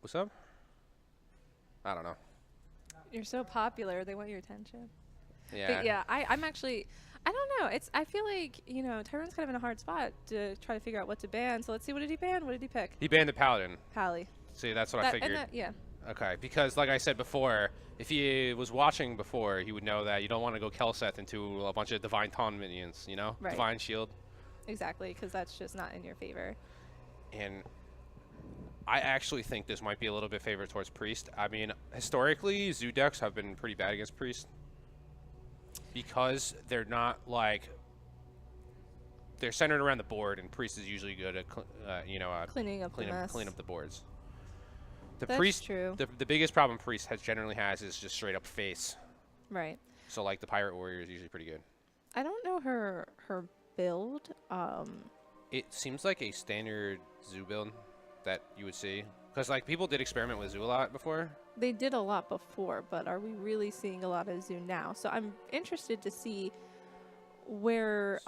What's up? I don't know. You're so popular, they want your attention. Yeah. But yeah, I'm actually, I don't know. I feel like, Tyrone's kind of in a hard spot to try to figure out what to ban. So let's see, what did he ban? What did he pick? He banned the Paladin. Pally. See, that's what I figured. Yeah. Okay, because like I said before, if he was watching before, he would know that you don't want to go Kelseth into a bunch of Divine Taunt minions, you know? Right. Divine Shield. Exactly, because that's just not in your favor. And I actually think this might be a little bit favored towards Priest. I mean, historically, Zoo decks have been pretty bad against Priest. Because they're not like... They're centered around the board, and Priest is usually good at, Cleaning up the mess. clean up the boards. That's true. The biggest problem Priest generally has is just straight up face. Right. So like the Pirate Warrior is usually pretty good. I don't know her build. It seems like a standard Zoo build that you would see. Because like people did experiment with Zoo a lot before. They did a lot before, but are we really seeing a lot of Zoo now? So I'm interested to see where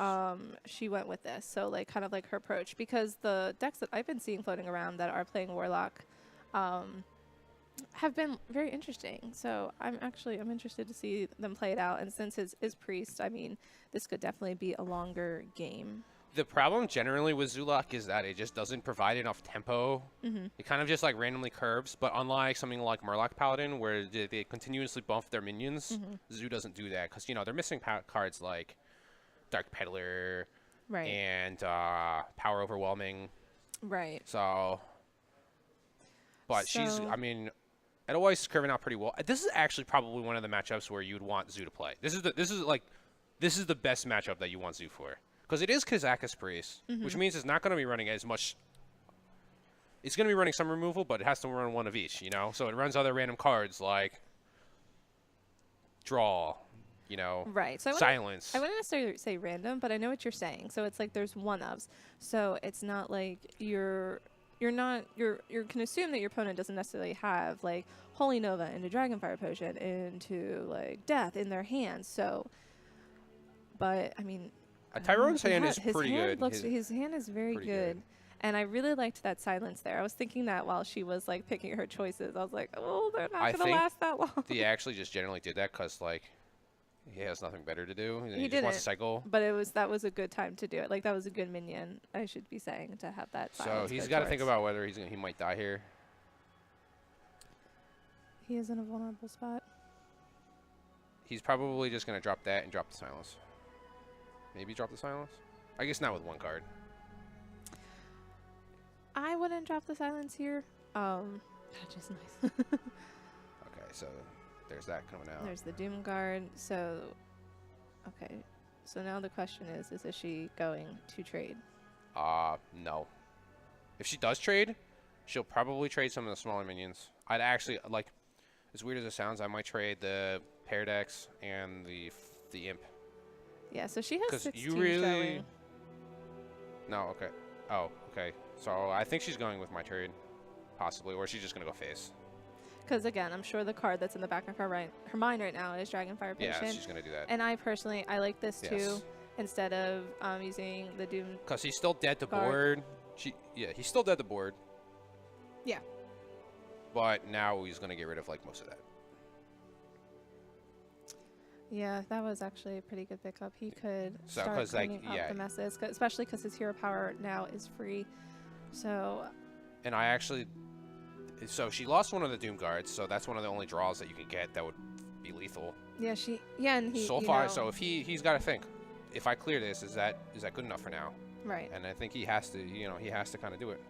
she went with this. So like kind of like her approach, because the decks that I've been seeing floating around that are playing Warlock have been very interesting. So I'm interested to see them play it out. And since his Priest, I mean, this could definitely be a longer game. The problem generally with Zulok is that it just doesn't provide enough tempo. It kind of just like randomly curves, but unlike something like Murloc Paladin where they continuously buff their minions, Zoo doesn't do that because, they're missing cards like Dark Peddler and Power Overwhelming. Right. So, but she's, I mean, Edelweiss is curving out pretty well. This is actually probably one of the matchups where you'd want Zoo to play. This is the best matchup that you want Zoo for. Because it is Kazakus Priest, which means it's not going to be running as much. It's going to be running some removal, but it has to run one of each, So it runs other random cards like Draw, Right. So Silence. I wouldn't necessarily say random, but I know what you're saying. So it's like there's one-ofs. So it's not like you can assume that your opponent doesn't necessarily have like Holy Nova into Dragonfire Potion into like Death in their hands. So, but I mean, Tyrone's hand is pretty good. His hand is very good. And I really liked that silence there. I was thinking that while she was like picking her choices, I was like, oh, they're not going to last that long. He actually just generally did that because like he has nothing better to do. He just wants to cycle. But that was a good time to do it. Like that was a good minion, I should be saying, to have that silence. So he's got to think about whether he might die here. He is in a vulnerable spot. He's probably just going to drop that and drop the silence. Maybe drop the silence? I guess not with one card. I wouldn't drop the silence here. That's just nice. Okay, so there's that coming out. There's the Doom Guard. So, okay. So now the question is she going to trade? No. If she does trade, she'll probably trade some of the smaller minions. I'd actually, like, as weird as it sounds, I might trade the Paradex and the Imp. Yeah, so she has 16 you really... showing. No, okay. Oh, okay. So I think she's going with my trade, possibly, or she's just going to go face. Because, again, I'm sure the card that's in the back of her mind right now is Dragonfire Potion. Yeah, she's going to do that. And I like this too, instead of using the Doom. Because he's still dead to board. He's still dead to board. Yeah. But now he's going to get rid of, like, most of that. Yeah, that was actually a pretty good pickup. He could start cleaning up the messes, especially because his hero power now is free. So. And so she lost one of the Doom Guards, so that's one of the only draws that you can get that would be lethal. Yeah, and he. So far, so if he's got to think, if I clear this, is that good enough for now? Right. And I think he has to kind of do it.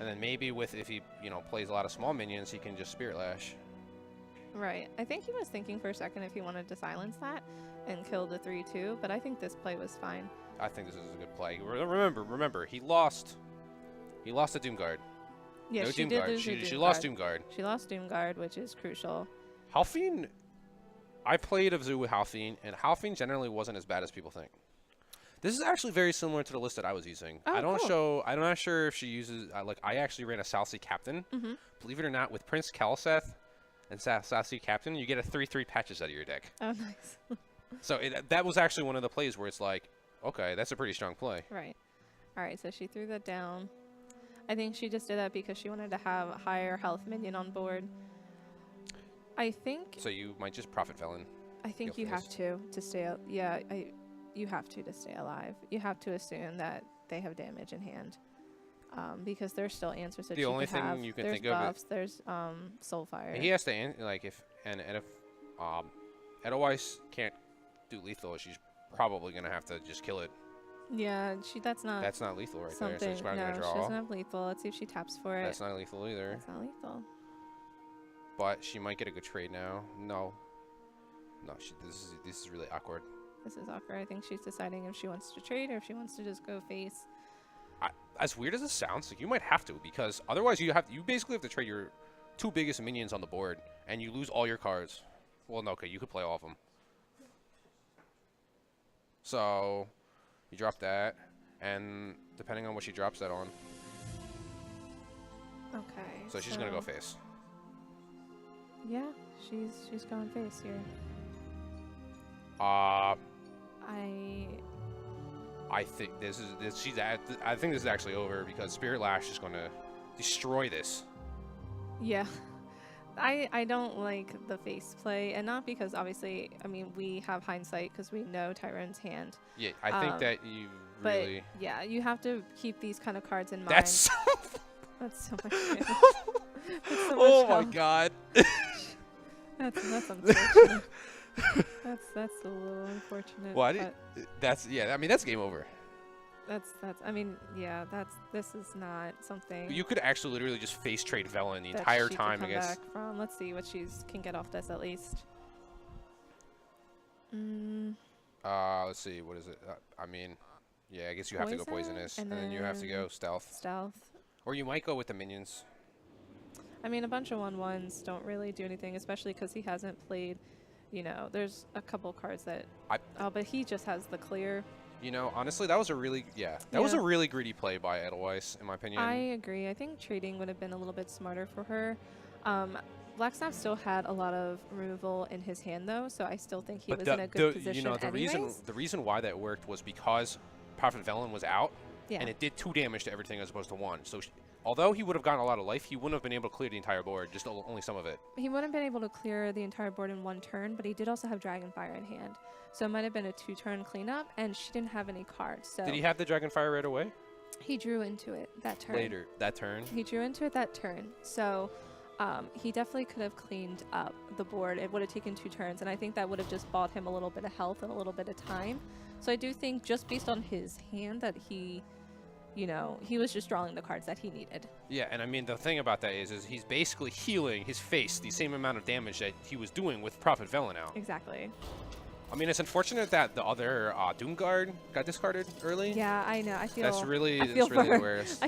And then maybe if he plays a lot of small minions, he can just Spirit Lash. Right. I think he was thinking for a second if he wanted to silence that and kill the 3/2, but I think this play was fine. I think this is a good play. Remember, he lost the Doom Guard. Yeah, no she Doom did Guard. lose She lost Doom Guard. She lost Doom Guard, which is crucial. Halfine, I played of Zoo with Halfine, and Halfine generally wasn't as bad as people think. This is actually very similar to the list that I was using. Oh, cool. I'm not sure if she uses, I actually ran a Southsea Captain. Believe it or not, with Prince Kelseth and Southsea Captain, you get a 3/3 patches out of your deck. Oh, nice. So that was actually one of the plays where it's like, okay, that's a pretty strong play. Right. All right, so she threw that down. I think she just did that because she wanted to have a higher health minion on board. I think. So you might just Prophet Felon. I think you have to stay. Yeah, you have to stay alive. You have to assume that they have damage in hand, because there's still answers that the you only can thing have. you can There's think of buffs. There's Soulfire. He has to like if Edelweiss can't do lethal, she's probably gonna have to just kill it. Yeah, that's not lethal right something. there. So she's probably No, gonna draw. she doesn't have lethal. Let's see if she taps for it. That's not lethal either. That's not lethal. But she might get a good trade now. No. This is really awkward. This is awkward. I think she's deciding if she wants to trade or if she wants to just go face. As weird as it sounds, like you might have to, because otherwise you basically have to trade your 2 biggest minions on the board and you lose all your cards. Well, no, okay, you could play all of them. So you drop that, and depending on what she drops that on. Okay. So she's gonna go face. Yeah, she's going face here. I think I think this is actually over because Spirit Lash is going to destroy this. Yeah. I don't like the face play, and not because obviously, I mean, we have hindsight because we know Tyrone's hand. Yeah, I think that you really. But yeah, you have to keep these kind of cards in mind. That's That's so much. That's so oh much my health. god. That's unfortunate. that's a little unfortunate. Well, I mean that's game over. I mean, yeah, this is not something. You could actually literally just face trade Velen the that entire she time could come against. back from. Let's see what can get off this at least. Let's see, what is it? I mean, yeah, I guess you have to go poisonous, and then you have to go stealth. Stealth. Or you might go with the minions. I mean, a bunch of 1/1s don't really do anything, especially because he hasn't played. You know, there's a couple cards that. But he just has the clear. You know, honestly, that was a really was a really greedy play by Edelweiss, in my opinion. I agree. I think trading would have been a little bit smarter for her. Blacksnap still had a lot of removal in his hand, though, so I still think he was in a good position. You know, the reason why that worked was because Prophet Velen was out, and it did 2 damage to everything as opposed to 1. So although he would have gotten a lot of life, he wouldn't have been able to clear the entire board, just only some of it. He wouldn't have been able to clear the entire board in 1 turn, but he did also have Dragonfire in hand. So it might have been a 2-turn cleanup, and she didn't have any cards. So did he have the Dragonfire right away? He drew into it that turn. Later, that turn? He drew into it that turn. So he definitely could have cleaned up the board. It would have taken 2 turns, and I think that would have just bought him a little bit of health and a little bit of time. So I do think just based on his hand that he was just drawing the cards that he needed. Yeah, and I mean, the thing about that is he's basically healing his face the same amount of damage that he was doing with Prophet Velen out. Exactly. I mean, it's unfortunate that the other Doomguard got discarded early. Yeah, I know. That's really the worst.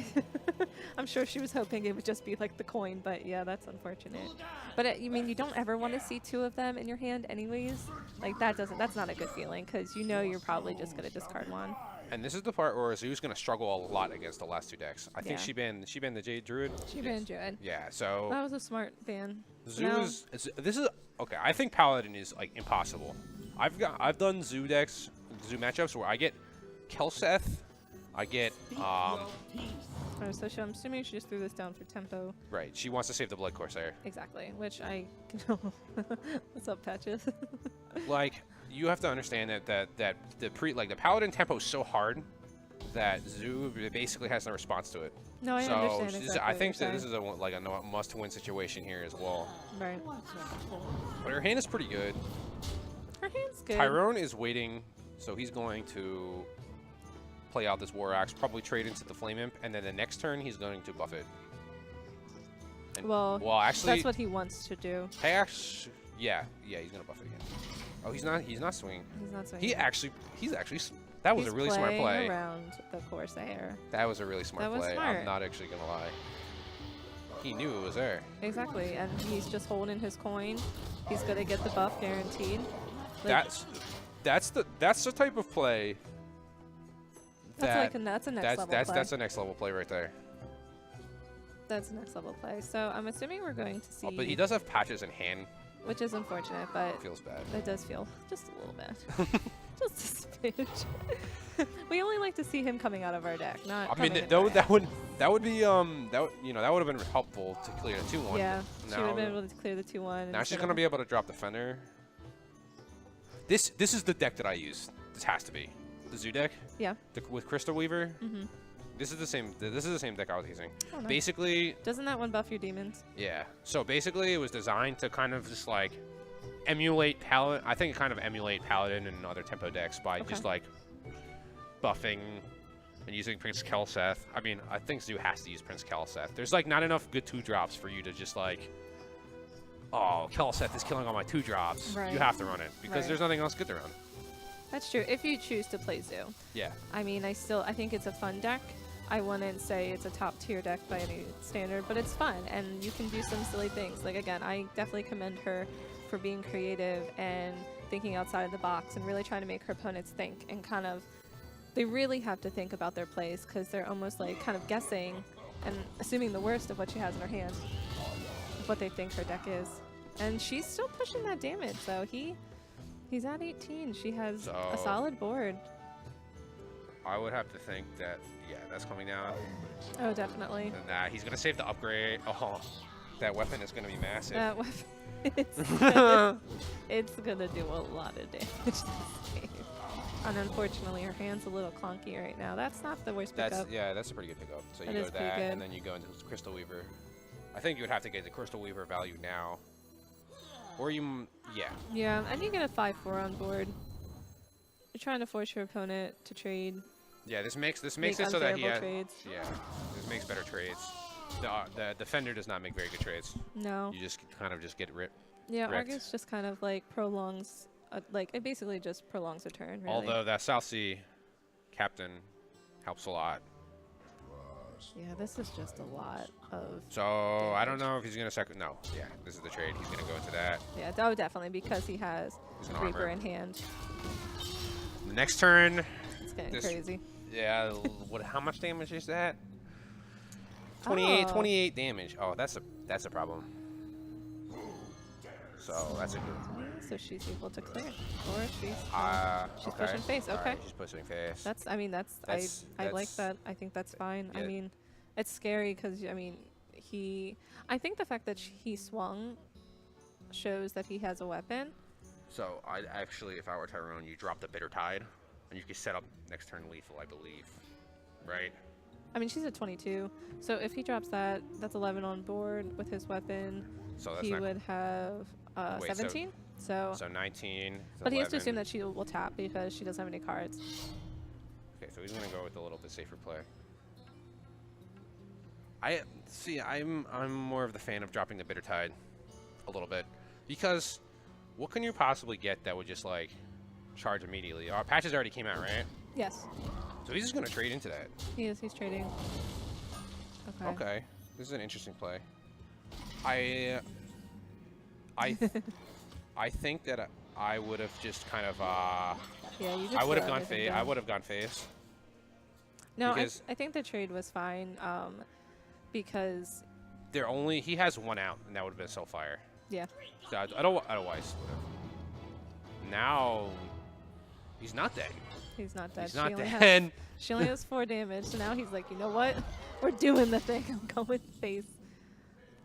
I'm sure she was hoping it would just be like the coin, but yeah, that's unfortunate. But I mean, you don't ever want to see 2 of them in your hand anyways. Like that's not a good feeling because you're probably just going to discard 1. And this is the part where Zoo's going to struggle a lot against the last 2 decks. I think she banned the Jade Druid. She banned Druid. Yeah, so that was a smart ban. This is okay. I think Paladin is like impossible. I've done Zoo decks, Zoo matchups where I get Kelseth, I get Oh, so I'm assuming she just threw this down for tempo. Right, she wants to save the Blood Corsair. Exactly, which I what's up, Patches? Like, you have to understand that the Paladin tempo is so hard that Zoo basically has no response to it. No, I understand exactly. I think that this is a must-win situation here as well. Right. But her hand is pretty good. Her hand's good. Tyrone is waiting, so he's going to play out this War Axe, probably trade into the Flame Imp, and then the next turn he's going to buff it. And, well, actually, that's what he wants to do. Yeah, he's gonna buff it again. Oh, he's not swinging. He's not swinging. He's actually. That was a really smart play. Around the Corsair. That was a really smart play. Smart. I'm not actually gonna lie. He knew it was there. Exactly, and he's just holding his coin. He's gonna get the buff guaranteed. Like, that's the type of play. That's a next level play. That's a next level play right there. That's a next level play. So I'm assuming we're going to see. Oh, but he does have patches in hand, which is unfortunate, but it feels bad. It does feel just a little bit, just a smidge. We only like to see him coming out of our deck, not. I mean, that would That would be that would have been helpful to clear the 2-1. Yeah, she would Now, have been able to clear the 2-1. now she's gonna be able to drop Defender. This is the deck that I use. This has to be the Zoo deck. Yeah. With Crystal Weaver. Mhm. This is the same. This is the same deck I was using. Oh, nice. Basically. Doesn't that one buff your demons? Yeah. So basically, it was designed to kind of just like emulate Paladin. I think it kind of emulate Paladin and other tempo decks by just like buffing and using Prince Kelseth. I mean, I think Zoo has to use Prince Kelseth. There's like not enough good 2-drops for you to just like, oh, Kelseth is killing all my 2-drops. Right. You have to run it because there's nothing else good to run. That's true. If you choose to play Zoo. Yeah. I mean, I think it's a fun deck. I wouldn't say it's a top tier deck by any standard, but it's fun and you can do some silly things. Like again, I definitely commend her for being creative and thinking outside the box and really trying to make her opponents think and kind of, they really have to think about their plays because they're almost like kind of guessing and assuming the worst of what she has in her hand, what they think her deck is. And she's still pushing that damage though. He's at 18. She has a solid board. I would have to think that, yeah, that's coming down. Oh, definitely. And he's going to save the upgrade. Oh, that weapon is going to be massive. That weapon, it's gonna do a lot of damage this game. And unfortunately, her hand's a little clunky right now. That's not the worst pickup. Yeah, that's a pretty good pickup. So you That go is that, pretty and then you go into Crystal Weaver. I think you would have to get the Crystal Weaver value now. Or you, yeah. Yeah, and you get a 5-4 on board. You're trying to force your opponent to trade. Yeah, this makes it so that he has, trades. yeah, this makes better trades. The defender does not make very good trades. No. You just kind of just get ripped. Yeah, wrecked. Argus just kind of like prolongs, like it basically just prolongs a turn. Really. Although that South Sea captain helps a lot. Yeah, this is just a lot of. So damage. I don't know if he's gonna no, yeah, this is the trade. He's gonna go into that. Yeah, oh, definitely because he has Reaper armor in hand. The next turn. It's getting crazy. Yeah, how much damage is that? 28, Oh. 28 damage. Oh, that's a problem. So that's a good. So she's able to clear, or she's Okay. pushing face. Okay, Alright, she's pushing face. that's. I mean, I like that. I think that's fine. Yeah. I mean, it's scary because I mean, I think the fact that he swung shows that he has a weapon. So I actually, if I were Tyrone, you drop the Bitter Tide, and you could set up next turn lethal, I believe. Right. I mean, she's at 22. So if he drops that, that's 11 on board with his weapon. So that's He not, would have Wait, so- 17. So, so 19. but he has to 11. assume that she will tap because she doesn't have any cards. Okay, so he's gonna go with a little bit safer play. I see. I'm more of the fan of dropping the Bitter Tide a little bit because what can you possibly get that would just like charge immediately? Our patches already came out, right? Yes, So he's just gonna trade into that. he is. He's trading. Okay. Okay, this is an interesting play. I think that I would have just kind of Yeah, you just. I would have throw gone everything face. down. I would have gone face. No, because- I think the trade was fine. Because He has one out, and that would have been Soulfire. yeah, So otherwise, would've. Now he's not dead. he's not dead. He's not only dead. She only has 4 damage. So now he's like, you know what? We're doing the thing. I'm going face.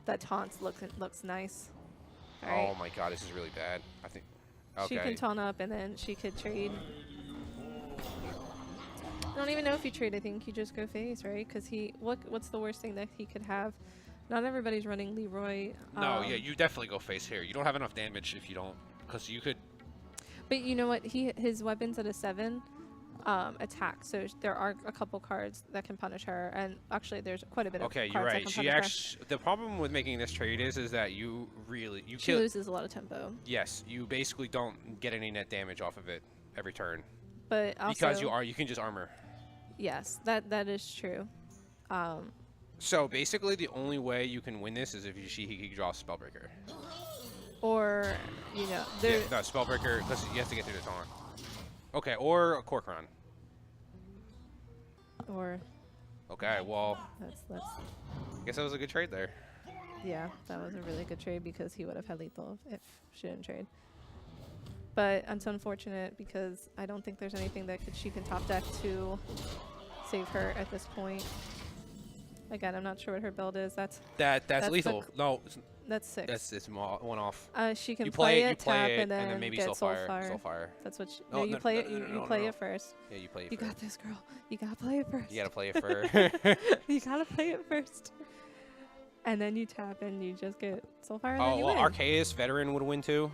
That taunts looks nice. All right. Oh my god, this is really bad. I think. Okay. She can taunt up and then she could trade. I don't even know if you trade. I think you just go face, right? Because what's the worst thing that he could have? Not everybody's running Leroy. No, yeah, you definitely go face here. You don't have enough damage if you don't, because you could. But you know what? His weapon's at a 7 attack, so there are a couple cards that can punish her, and actually there's quite a bit of Okay, cards you're that right. can She punish her. actually. The problem with making this trade is that you She kill. loses a lot of tempo. Yes, you basically don't get any net damage off of it every turn But also, because you can just armor. yes, that is true. So basically, the only way you can win this is if he draws Spellbreaker. Or you know, Yeah, no, Spellbreaker, because you have to get through the taunt. Okay, or a Corcoran. or Okay, well, that's I guess that was a good trade there. yeah, that was a really good trade because he would have had lethal if she didn't trade. But it's unfortunate because I don't think there's anything that she can top deck to save her at this point. Again, I'm not sure what her build is. That's That's lethal. No, that's 6. it's one off. She can You play play it, tap, it, and then maybe get Soulfire. Soulfire. That's what. No, you no, play no, it. no, You no, play no. it first. Yeah, you play it You first. got this, girl. You gotta play it first. You gotta play it first. You gotta play it first. And then you tap and you just get Soulfire and Oh, then you well, win. Arceus Veteran would win too,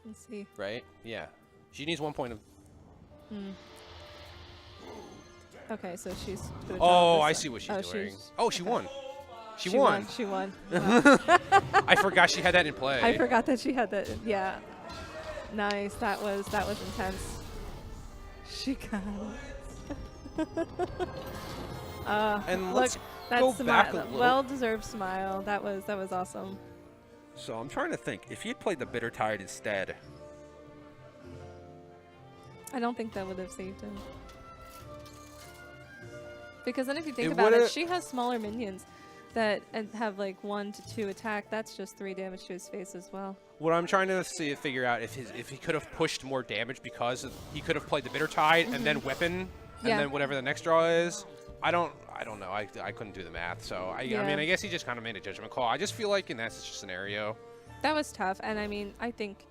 Let's see. right? Yeah. She needs 1 point of. Okay, so she's. gonna Oh, drop I this see what she's one. doing. She's- Oh, she won. She She won. She won. I forgot she had that in play. I forgot that she had that. Yeah. Nice. That was intense. She got it. And look, let's that go back a smile, little. well-deserved smile. That was awesome. So I'm trying to think. If he had played the Bitter Tide instead, I don't think that would have saved him. Because then if you think It about it, would've- she has smaller minions that have like 1 to 2 attack. That's just 3 damage to his face as well. what I'm trying to figure out if he could have pushed more damage because he could have played the Bitter Tide and then Weapon and Yeah. then whatever the next draw is. I don't know. I couldn't do the math. So I Yeah. mean, I guess he just kind of made a judgment call. I just feel like in that scenario, That was tough, and I mean, I think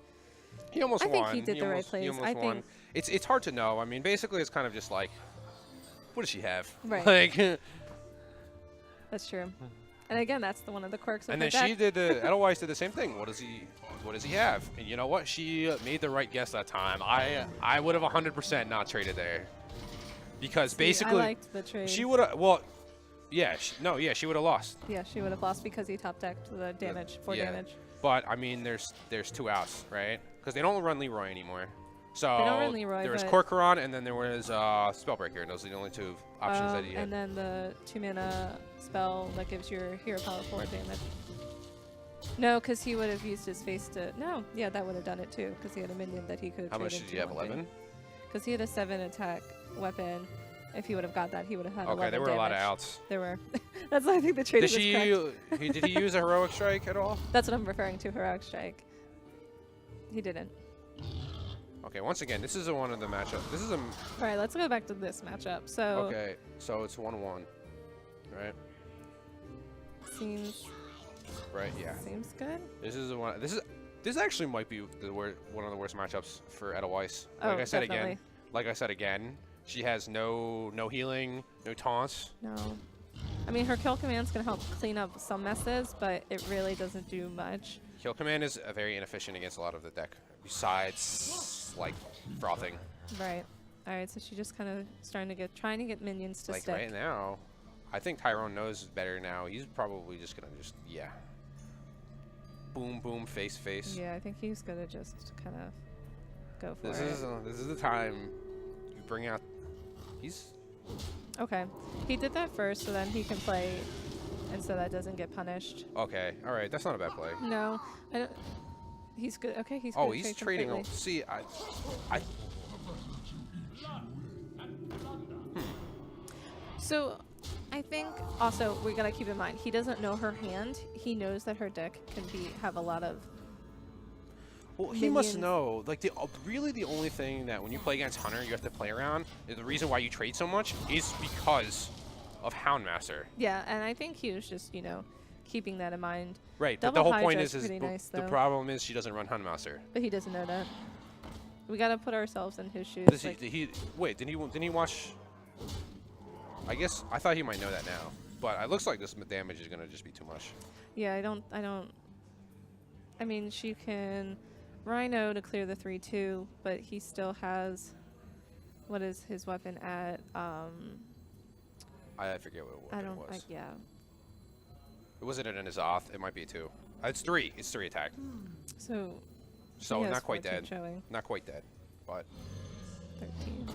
he almost I won. think he did the right almost, plays. He almost I won. think- It's hard to know. I mean, basically, it's kind of just like, what does she have? Right. Like, that's true. And again, that's one of the quirks of and her then she deck. did the Edelweiss did the same thing. What does he have? And you know what? She made the right guess that time. I would have 100% not traded there, because See, basically I liked the trade. she would have. Well, yeah, she would have lost. Yeah, she would have lost because he top decked the damage, 4 yeah. damage. But I mean, there's 2 outs, right? Because they don't run Leroy anymore. So They don't run Leroy, there was but- Corcoran, and then there was Spellbreaker, and those are the only 2 options that he had. And then the 2-mana spell that gives your hero power 4 damage. No, because he would have used his face to. No, yeah, that would have done it too, because he had a minion that he could have. How much did you have? 11. Because he had a 7 attack weapon. If he would have got that, he would have had. Okay, 11 there were a lot of damage. outs. There were. That's why I think the trade Did was correct. did he use a heroic strike at all? That's what I'm referring to. Heroic strike. He didn't. Okay, once again, this is one of the matchup. This is a All right, let's go back to this matchup. So okay. So it's 1-1, right? seems Right. Yeah. seems good. This is the one. This actually might be one of the worst matchups for Edelweiss. Oh, Like I said definitely. again, she has no healing, no taunts. No. I mean, her kill command's going to help clean up some messes, but it really doesn't do much. Kill command is very inefficient against a lot of the deck, besides like frothing. Right. All right, so she's just kind of trying to get minions to Like stick. right now, I think Tyrone knows better now. He's probably just gonna yeah. Boom, boom, face. Yeah, I think he's going to just kind of go for This it. is the time you bring out. He's Okay. He did that first, so then he can play, and so that doesn't get punished. okay. All right, that's not a bad play. No, I don't. He's good. Okay, he's. Oh, gonna he's trade trading. completely. See, So, I think also we gotta keep in mind he doesn't know her hand. He knows that her deck can have a lot of. Well, he must minions. know. Like really the only thing that when you play against Hunter, you have to play around. Is the reason why you trade so much is because of Houndmaster. Yeah, and I think he was just keeping that in mind. Right, but Double the whole point Hydra's is pretty nice, the though. problem is she doesn't run Houndmaster. But he doesn't know that. We gotta put ourselves in his shoes. Did like- wait, didn't he watch? I guess I thought he might know that now, but it looks like this damage is gonna just be too much. Yeah, I don't. I mean, she can Rhino to clear the 3/2, but he still has. What is his weapon at? I forget what I it don't. was. Yeah. It wasn't an Azoth. It might be a 2. It's 3. It's 3 attack. So. So he has not quite 14 dead. Showing Not quite dead, but 13.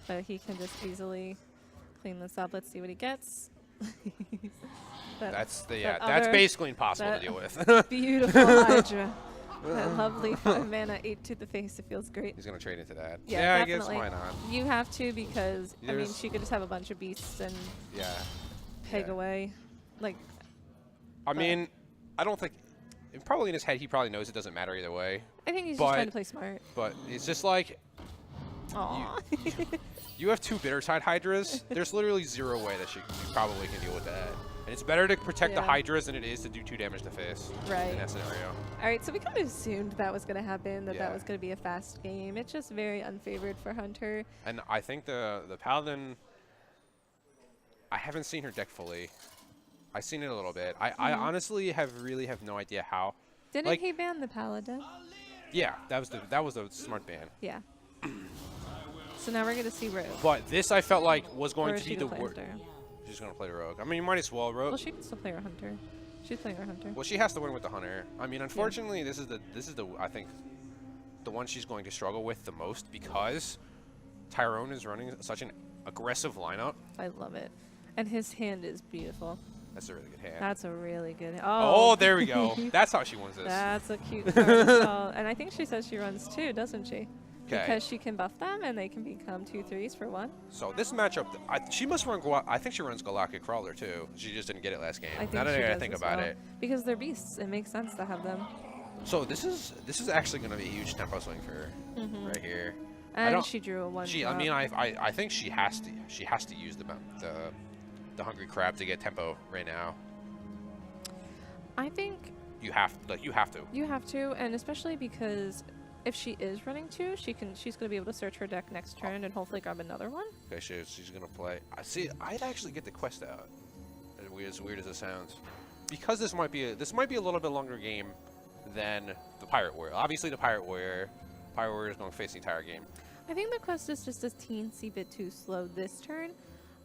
But he can just easily clean this up. Let's see what he gets. that's that that's other- basically impossible to that- deal with. Beautiful Hydra. That lovely 5 mana 8 to the face. It feels great. He's gonna trade into that. Yeah, I guess definitely. why not? You have to because I mean There's- she could just have a bunch of beasts and Yeah. peg Yeah. away. Like I mean, I don't think. Probably in his head, he probably knows it doesn't matter either way. I think he's But- just trying to play smart. But it's just like, Aw. You have 2 Bittertide Hydras. There's literally 0 way that you probably can deal with that. And it's better to protect the Yeah. Hydras than it is to do 2 damage to face Right. in that scenario. All right, so we kind of assumed that was going to happen, that Yeah. was going to be a fast game. It's just very unfavored for Hunter. And I think the Paladin, I haven't seen her deck fully. I've seen it a little bit. I honestly really have no idea how. Didn't Like- he ban the Paladin? Yeah, that was a smart ban. Yeah. So now we're going to see Rogue. But this I felt like was Or going is to she be the gonna play worst. Hunter? She's going to play Rogue. I mean, you might as well Rogue. Well, she can still play her Hunter. She's playing her Hunter. Well, she has to win with the Hunter. I mean, unfortunately, this is the I think the one she's going to struggle with the most because Tyrone is running such an aggressive lineup. I love it. And his hand is beautiful. That's a really good hand. That's a really good. Oh, there we go. That's how she wins this. That's a cute card as well. And I think she says she runs 2, doesn't she? 'Kay. Because she can buff them and they can become 2/3s for 1. So this matchup, she must run. I think she runs Galactic Crawler too. She just didn't get it last game. I think Now that she I does think as about well. it. Because they're beasts. It makes sense to have them. So this is actually going to be a huge tempo swing for her right here. And don't- she drew a 1. I mean, I think she has to use the Hungry Crab to get tempo right now. I think You have to. you have to, and especially because if she is running 2, she's going to be able to search her deck next turn and hopefully grab another one. Okay, she's gonna play. I see. I'd actually get the quest out. As weird as it sounds, because this might be a little bit longer game than the Pirate Warrior. Obviously, the Pirate Warrior is going to face the entire game. I think the quest is just a teensy bit too slow this turn.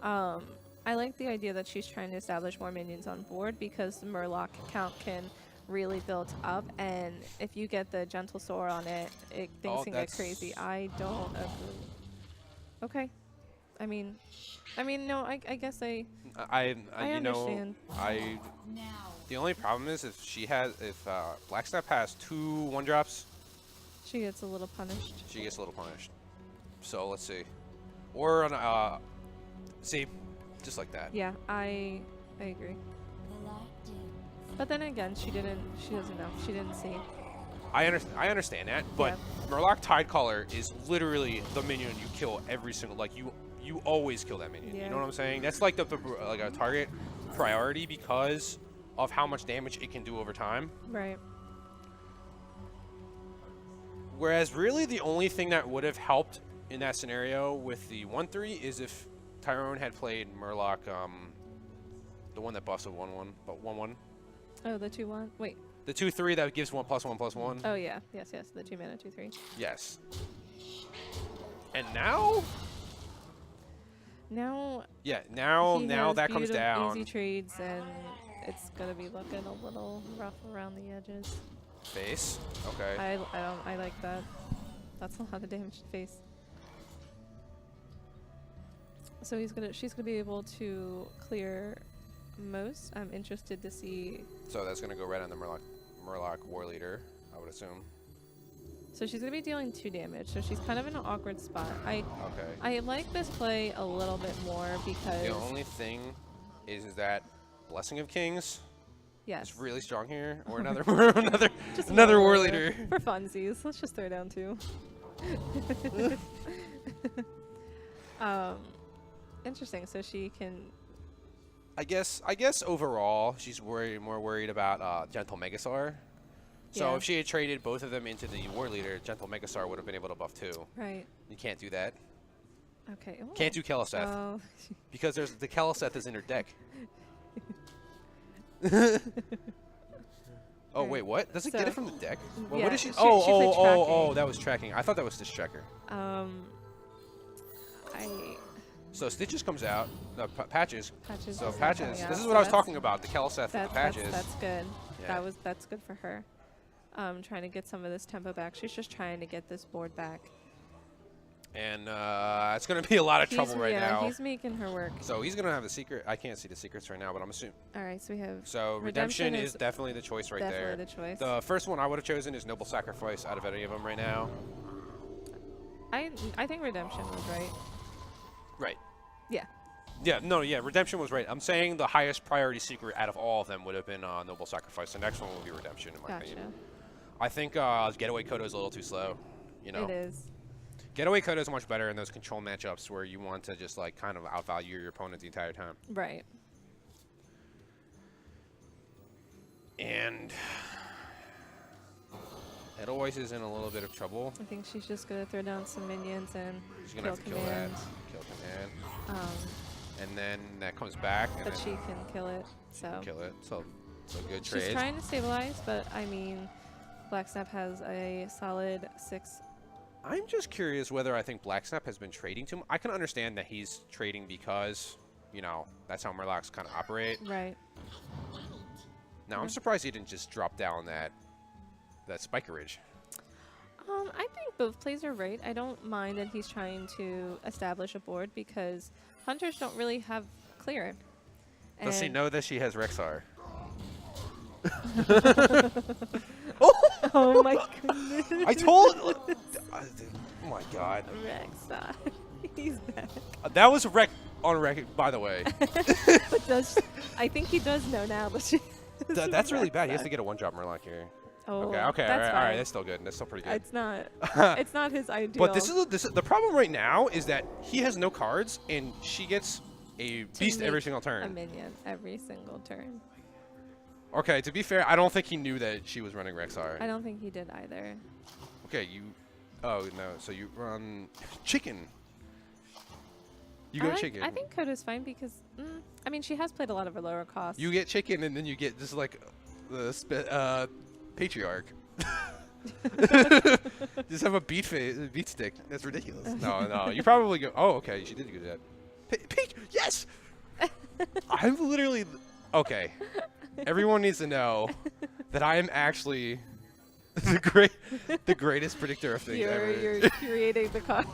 I like the idea that she's trying to establish more minions on board because the Murloc count can really build up, and if you get the Gentle Soar on it, things can get crazy. I don't agree. Okay. I mean, no, I guess I you know, understand. the only problem is if Blacksnap has 2 1-drops, She gets a little punished. she gets a little punished. So let's see, or on see, just like that. Yeah, I agree. But then again, she doesn't know. She didn't see. I understand that, but Murloc Tidecaller is literally the minion you kill every single, like you always kill that minion. Yeah. You know what I'm saying? That's like like a target priority because of how much damage it can do over time. Right. Whereas really the only thing that would have helped in that scenario with the 1/3 is if Tyrone had played Murloc, the one that buffs a 1/1, but 1/1. Oh, the 2/1. Wait. The 2/3 that gives 1+1/1. Oh yeah. Yes. The 2 mana 2/3. Yes. And now? Now. Yeah, now he now has that comes down. Easy trades, and it's gonna be looking a little rough around the edges. Face. Okay. I like that. That's a lot of damage to face. So she's gonna be able to clear most. I'm interested to see. So that's gonna go right on the Murloc War Leader, I would assume. So she's gonna be dealing 2 damage. So she's kind of in an awkward spot. Okay. I like this play a little bit more because The only thing is that Blessing of Kings yes, is really strong here, or another just another War leader. Leader. For funsies. Let's just throw down 2. Interesting. So she can. I guess overall she's more worried about Gentle Megasaur. So Yeah. if she had traded both of them into the War Leader, Gentle Megasaur would have been able to buff 2. Right. You can't do that. Okay. Ooh. Can't do Keleseth Oh. because the Keleseth is in her deck. Oh Right. wait, what? Does it get So- it from the deck? Well, yeah, what is she? she Oh, played tracking. that was tracking. I thought that was Stitch Tracker. So Stitches comes out. No, Patches. Patches. So is Patches. coming out, This is so what I was that's- talking about. The Keleseth with the Patches. That's good. Yeah. That's good for her. Trying to get some of this tempo back. She's just trying to get this board back. And it's going to be a lot of trouble right now. He's making her work. So he's going to have the secret. I can't see the secrets right now, but I'm assuming. All right, so we have. So Redemption is definitely the choice right there. Definitely the choice. The first one I would have chosen is Noble Sacrifice out of any of them right now. I think Redemption was right. Right. Yeah. Yeah, Redemption was right. I'm saying the highest priority secret out of all of them would have been Noble Sacrifice. The next one will be Redemption, in my Gotcha. opinion. I think Getaway Kodo is a little too slow. You know. It is. Getaway Coda is much better in those control matchups where you want to just like kind of outvalue your opponent the entire time. Right. And Edelweiss is in a little bit of trouble. I think she's just gonna throw down some minions and She's gonna have to kill that. Kill command. And then that comes back. And but then she can kill it. So kill it. So good trade. she's trying to stabilize, but I mean, Black Snap has a solid 6. I'm just curious whether I think Black Snap has been trading too much. I can understand that he's trading because, you know, that's how Murlocs kind of operate. Right. Now, I'm surprised he didn't just drop down that Spikerage. I think both plays are right. I don't mind that he's trying to establish a board because hunters don't really have clear. Does she know that she has Rexar? Oh my goodness. I told. Oh my God. Rexar. He's back. That was Rec on Rec, by the way. But I think he does know now, but she. That's really bad. He has to get a one-drop Murloc here. Oh, Okay. that's All right. fine. That's still good. That's still pretty good. It's not. It's not his ideal. But this is the problem right now is that he has no cards and she gets a beast every single a turn. minion every single turn. Okay, to be fair, I don't think he knew that she was running Rexar. I don't think he did either. Okay, you. Oh no, so you run chicken. You go chicken. I think Coda's fine because I mean she has played a lot of her lower costs. You get chicken and then you get just like the patriarch. Just have a beat stick. That's ridiculous. No, you probably go. Oh, okay, she did do that. Peach, yes. I'm literally okay. Everyone needs to know that I am actually the greatest predictor of things ever. You're creating the cards.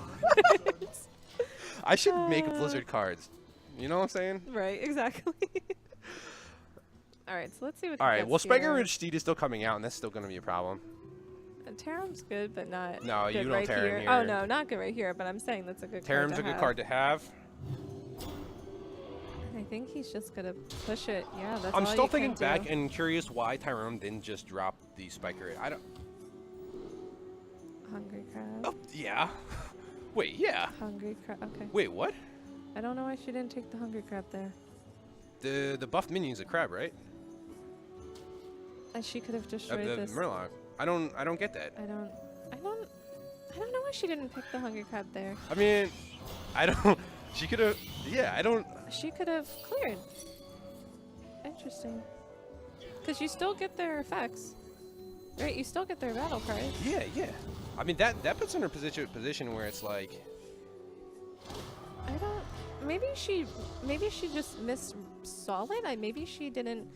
I should make Blizzard cards. You know what I'm saying? Right, exactly. All right, so let's see what. All right. Well, Spiker here. Ridge Steed is still coming out, and that's still going to be a problem. Taram's good, but not. No, good you don't right Taram here. here. Oh no, not good right here. But I'm saying that's a good. Taram's a good card to have. I think he's just gonna push it. Yeah, that's. I'm all still you thinking can back do. and curious why Tyrone didn't just drop the Spiker. I don't. Hungry crab. Oh yeah. Wait, yeah. Hungry crab. Okay. Wait, what? I don't know why she didn't take the hungry crab there. The buff minion's a crab, right? And she could have destroyed The this. Murloc. I don't get that. I don't know why she didn't pick the hungry crab there. I mean, I don't. She could have. Yeah, I don't. She could have cleared. Interesting. Because you still get their effects, right? You still get their battle cards. Yeah. I mean that puts her in a position where it's like. I don't. Maybe she just missaw it. Maybe she didn't.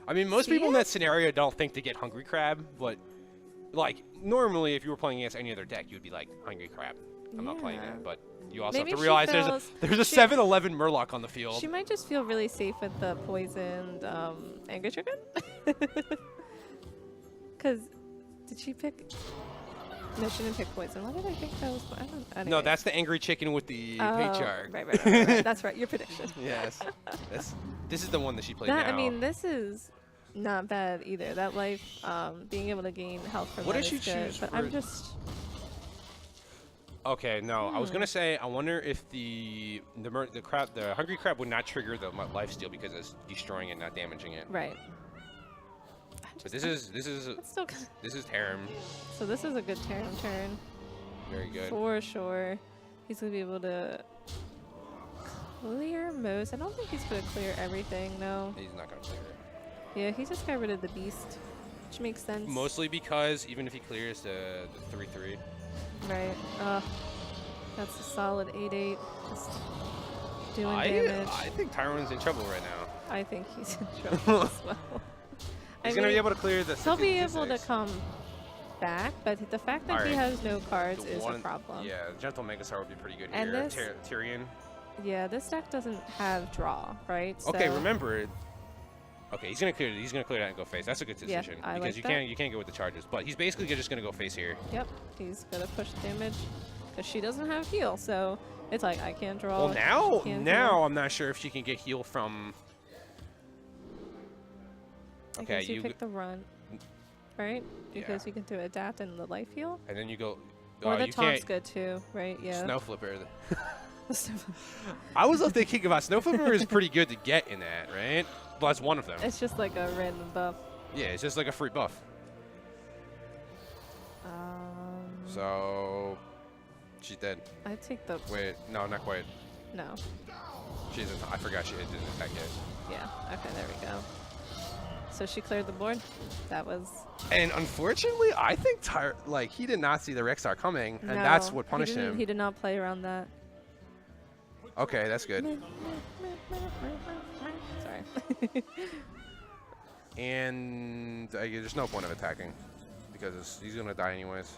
I mean, most See people in it? that scenario don't think to get Hungry Crab, but like normally, if you were playing against any other deck, you'd be like Hungry Crab. I'm not playing Yeah. that, but you also Maybe have to she realize feels- there's a she- 7-11 Murloc on the field. She might just feel really safe with the poisoned Angry Chicken. Because did she pick? No, she didn't pick poison. Why did I think that was? I don't. No, anyway. that's the Angry Chicken with the Oh, patriarch. Right. That's right. Your prediction. Yes, this is the one that she played That, now. I mean, this is not bad either. That life, being able to gain health from What that did she is good, choose but for- I'm just. Okay, no, I was gonna say I wonder if the Hungry Crab would not trigger the life steal because it's destroying it, not damaging it. Right. But this is That's still good. this is Taram. So this is a good Taram turn. Very good. For sure. He's going to be able to clear most. I don't think he's going to clear everything, no. He's not gonna clear it. Yeah, he just got rid of the beast, which makes sense. Mostly because even if he clears the 3/3. Right. That's a solid 8/8. Just doing damage. I think Tyrone's in trouble right now. I think he's in trouble as well. He's gonna be able to clear the. He'll be 15 able to 6. come back, but the fact that he Alright. has no cards The is a one- problem. Yeah, Gentle Megastar would be pretty good And here. this- Tyrion. Yeah, this deck doesn't have draw, right? Okay, So- remember. Okay, he's gonna clear it. He's gonna clear that and go face. That's a good Yeah, decision I because like you can't go with the charges. But he's basically just gonna go face here. Yep, he's gonna push damage because she doesn't have heal, so it's like I can't draw. Well, now can't I'm not sure if she can get heal from. I Okay, guess you you pick the run, right? Yeah. Because you can do adapt and the life heal. and then you go. Or the you taunt's can't. good too, right? Yeah. Snow Flipper. I was thinking about Snow Flipper is pretty good to get in that, right? Well, that's one of them. It's just like a random buff. Yeah, it's just like a free buff. So she's dead. I take the. Wait, no, not quite. No. She's. I forgot she didn't attack yet. Yeah. Okay. There we go. So she cleared the board. That was. And unfortunately, I think he did not see the Rexar coming, and that's what punished him. He did not play around that. Okay, that's good. Sorry. And there's no point of attacking because he's gonna die anyways.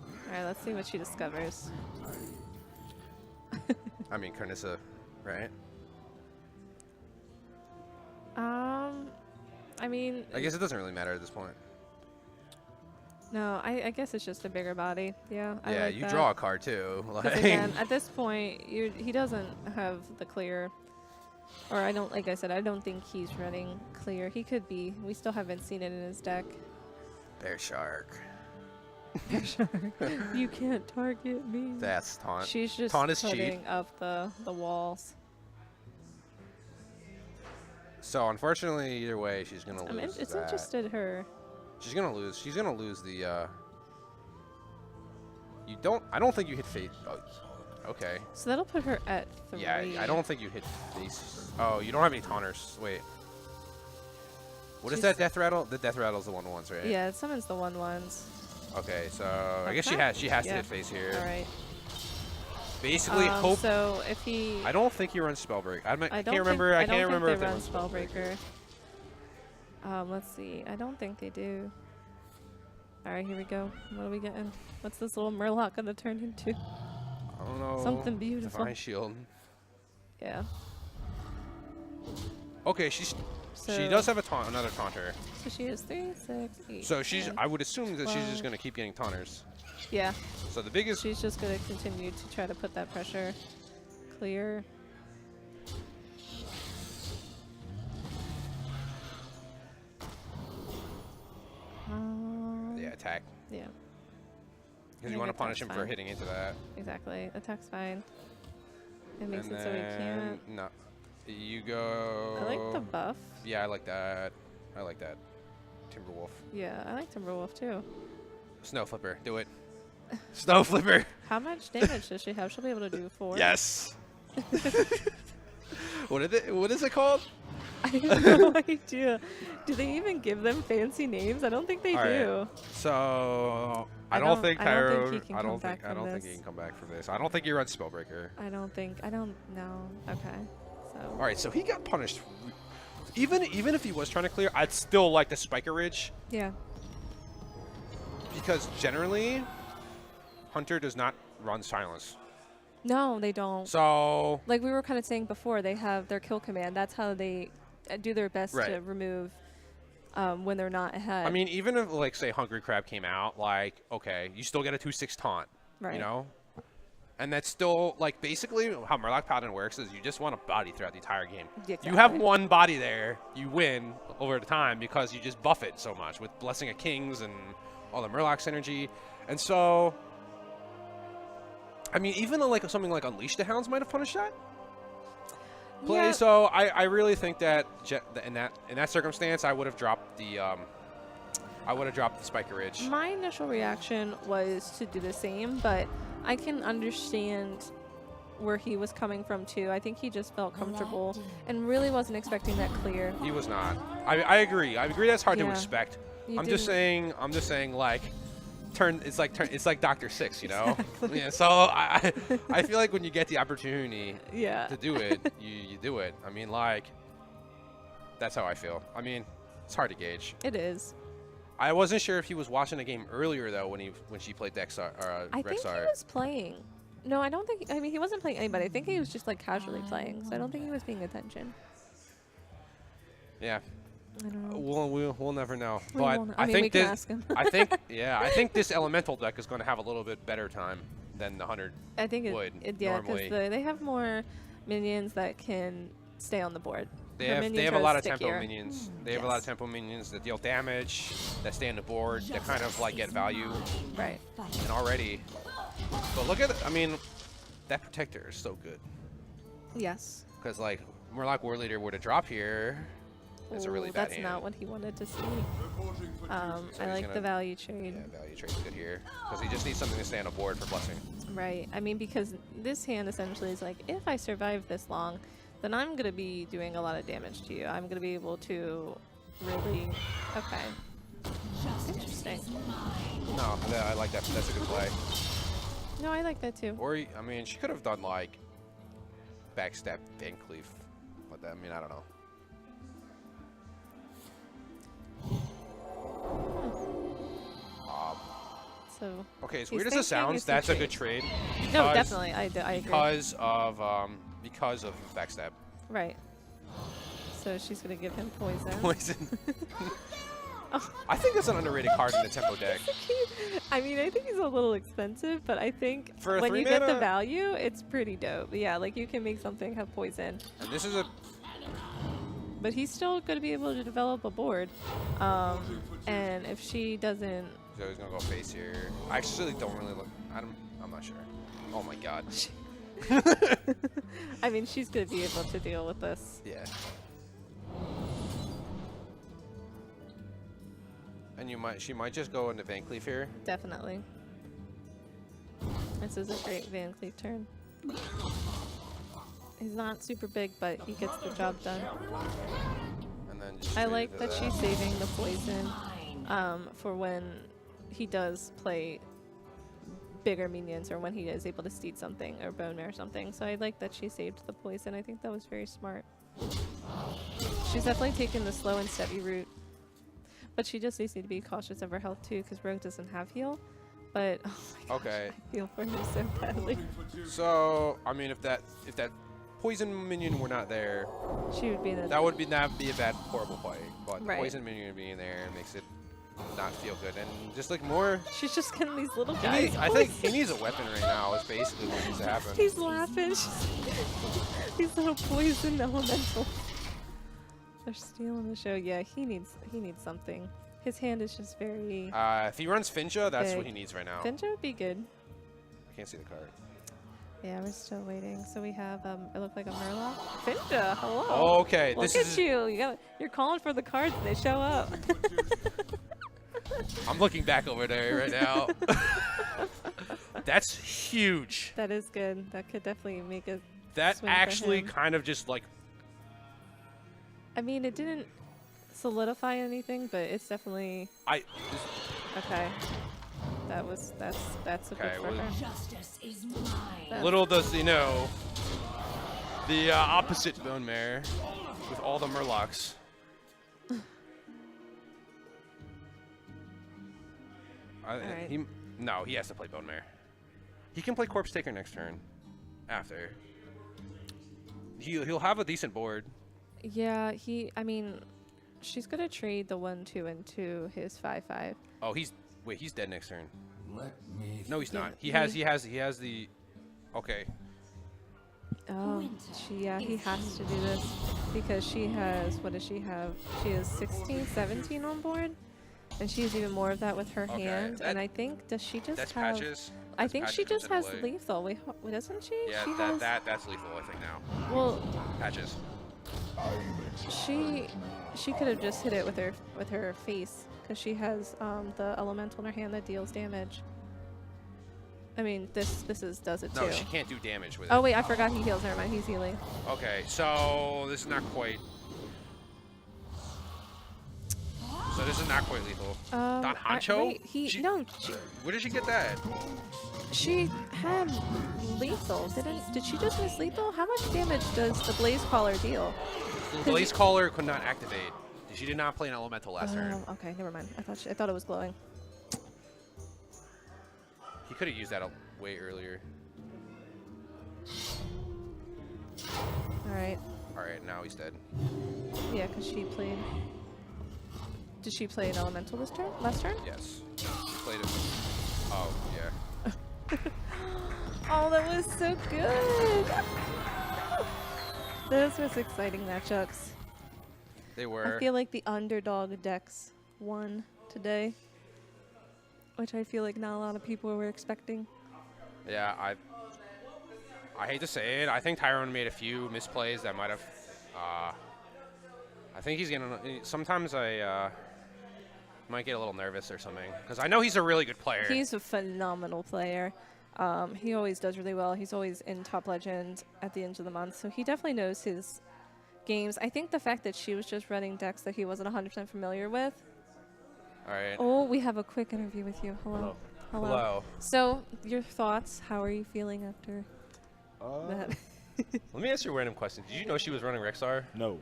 All right. Let's see what she discovers. I mean, Carnissa, right? I mean. I guess it doesn't really matter at this point. No, I guess it's just a bigger body. Yeah. I Yeah, like you that. draw a card too. 'Cause again, at this point, he doesn't have the clear, or like I said, I don't think he's running clear. He could be. We still haven't seen it in his deck. Bear Shark. You can't target me. That's taunt. She's just taunt is cheat. putting up the walls. So unfortunately, either way, she's gonna lose. It's that. interested her. She's gonna lose. She's gonna lose the. You don't. I don't think you hit face. Oh, okay. So that'll put her at 3. Yeah, I don't think you hit face. Oh, you don't have any taunters. Wait. What is that death rattle? The death rattle's the 1/1s, right? Yeah, it summons the 1/1s. Okay, so I guess Okay. she has to Yeah. hit face here. All right. Basically, hope. So if he. I don't think he runs Spellbreak. I can't don't remember. Think, I can't remember if they they run run Spellbreak. Spellbreaker. Let's see. I don't think they do. All right, here we go. What are we getting? What's this little Murloc gonna turn into? I don't know. Something beautiful. Divine Shield. Yeah. Okay, she does have another taunter. So she has 3, 6, 8. So she's. 10. I would assume that she's 12. just gonna keep getting taunters. Yeah. So the biggest. She's just gonna continue to try to put that pressure clear. Yeah, attack. Yeah. Because you want to punish him for hitting into that. Exactly. Attack's fine. It makes And it so he can't. No. You go. I like the buff. Yeah, I like that. I like that. Timberwolf. Yeah, I like Timberwolf too. Snow Flipper. Do it. Snow Flipper. How much damage does she have? She'll be able to do 4. Yes. What is it called? I have no idea. Do they even give them fancy names? I don't think they do. So I don't think Tyro. I don't think he can come back from this. I don't think he runs Spellbreaker. I don't know. Okay. So. All right, so he got punished. Even if he was trying to clear, I'd still like the Spiker Ridge. Yeah. Because generally, Hunter does not run Silence. No, they don't. So. Like we were kind of saying before, they have their kill command. That's how they do their best to remove when they're not ahead. I mean, even if, like, say, Hungry Crab came out, like, okay, you still get a 2/6 taunt. Right. You know? And that's still, like, basically how Murloc Paladin works is you just want a body throughout the entire game. Exactly. You have one body there, you win over the time because you just buff it so much with Blessing of Kings and all the Murloc synergy. And so, I mean, even like something like Unleash the Hounds might have punished that play. Yeah. So I really think that in that circumstance, I would have dropped the Spiker Ridge. My initial reaction was to do the same, but I can understand where he was coming from too. I think he just felt comfortable and really wasn't expecting that clear. He was not. I agree. I agree. That's hard to Yeah. expect. You I'm just saying. Like, It's like Dr. Six, you know. Exactly. Yeah. So I feel like when you get the opportunity Yeah. to do it, you do it. I mean, like, that's how I feel. I mean, it's hard to gauge. It is. I wasn't sure if he was watching the game earlier though when she played Rexar. I think he was playing. No, I don't think. I mean, he wasn't playing anybody. I think he was just like casually playing. So I don't think he was paying attention. Yeah. I don't know. We'll never know. We But won't. I mean, think we can this. ask him. I think this elemental deck is going to have a little bit better time than the 100 I think would yeah, normally. because they have more minions that can stay on the board. They Her have minions a are lot of stickier. tempo minions. They have a lot of Yes. tempo minions that deal damage, that stay on the board, that kind of like get value. Right. And already, But look at it. I mean, that protector is so good. Yes. Because, like, Murloc War Leader were to drop here, it's a really bad That's hand. not what he wanted to see. I like the value trade. Yeah, value trade's good here. Because he just needs something to stay on the board for Blessing. Right. I mean, because this hand essentially is like, if I survive this long, then I'm going to be doing a lot of damage to you. I'm going to be able to really... Okay. Interesting. No, I like that. That's a good play. No, I like that too. Or, I mean, she could have done, like, backstab Van Cleef. But, I mean, I don't know. So okay, as he's weird as it sounds, that's a good trade. No, definitely, I agree. Because of backstab. Right. So she's gonna give him poison. Poison. I think that's an underrated card in the tempo deck. I mean, I think he's a little expensive, but I think For a when you get the 3-mana value, it's pretty dope. Yeah, like you can make something have poison. And this is a... But he's still going to be able to develop a board. And if she doesn't... So he's going to go face here. I actually don't really look... I'm not sure. Oh my god. I mean, she's going to be able to deal with this. Yeah. And she might just go into Van Cleef here. Definitely. This is a great Van Cleef turn. He's not super big, but he gets the job done. And then just I like that she's saving the poison for when he does play bigger minions or when he is able to steed something or bone mare or something. So I like that she saved the poison. I think that was very smart. She's definitely taken the slow and steady route. But she just needs to be cautious of her health too, because Rogue doesn't have heal. But oh my gosh, okay. I feel for him so badly. So I mean, if that poison minion were not there, She would be in that would be a bad horrible play. But Right. the poison minion being there makes it not feel good. And just like more, She's just getting these little guys. I think he needs a weapon right now. Is basically what needs to happen. He's laughing. These little poison elementals. They're stealing the show. Yeah, he needs something. His hand is just very... If he runs Finja, that's big. what he needs right now. Finja would be good. I can't see the card. Yeah, we're still waiting. So we have, it looked like a Murloc. Finja, hello. Oh, okay. Look at you. You're calling for the cards and they show up. I'm looking back over there right now. That's huge. That is good. That could definitely make a That swing for actually him. kind of just like... I mean, it didn't solidify anything, but it's definitely... Okay. That's a Okay, good for her. Justice is mine. Little does he know, the opposite bone mare with all the Murlocs. Alright. No, he has to play bone mare. He can play Corpse Taker next turn. After. He'll have a decent board. Yeah, I mean, she's gonna trade the 1/2 into his 5/5. Oh, he's dead next turn. Let me No, he's not. He Yeah. has the. Okay. Oh, he has to do this because she has, what does she have? She has 16, 17 on board, and she has even more of that with her Okay, hand. And I think, does she just That's have? Patches. I think she Patches just comes has into play. lethal. Wait, doesn't she? Yeah, she has, that's lethal, I think now. Well, Patches. she could have just hit it with her face because she has the elemental in her hand that deals damage. I mean, this does it too. No, she can't do damage with it. Oh wait, I forgot he heals. Never mind, he's healing. Okay, so this is not quite. So this is not quite lethal. Don Honcho? Wait, Where did she get that? she had lethal. Did she just miss lethal? How much damage does the Blaze Caller deal? The Blaze Caller could not activate. She did not play an elemental last turn. Okay, never mind. I thought it was glowing. He could have used that way earlier. All right. All right, now he's dead. Yeah, because she played. Did she play an elemental this turn? Last turn? Yes. She played it. Oh, yeah. Oh, that was so good. Those was exciting matchups. They were. I feel like the underdog decks won today, which I feel like not a lot of people were expecting. Yeah, I hate to say it. I think Tyrone made a few misplays that might have. I think he's gonna. Sometimes I might get a little nervous or something because I know he's a really good player. He's a phenomenal player. He always does really well. He's always in Top Legend at the end of the month, so he definitely knows his games. I think the fact that she was just running decks that he wasn't 100% familiar with. All right. Oh, we have a quick interview with you. Hello. Hello. So, your thoughts? How are you feeling after that? Let me ask you a random question. Did you know she was running Rexar? No.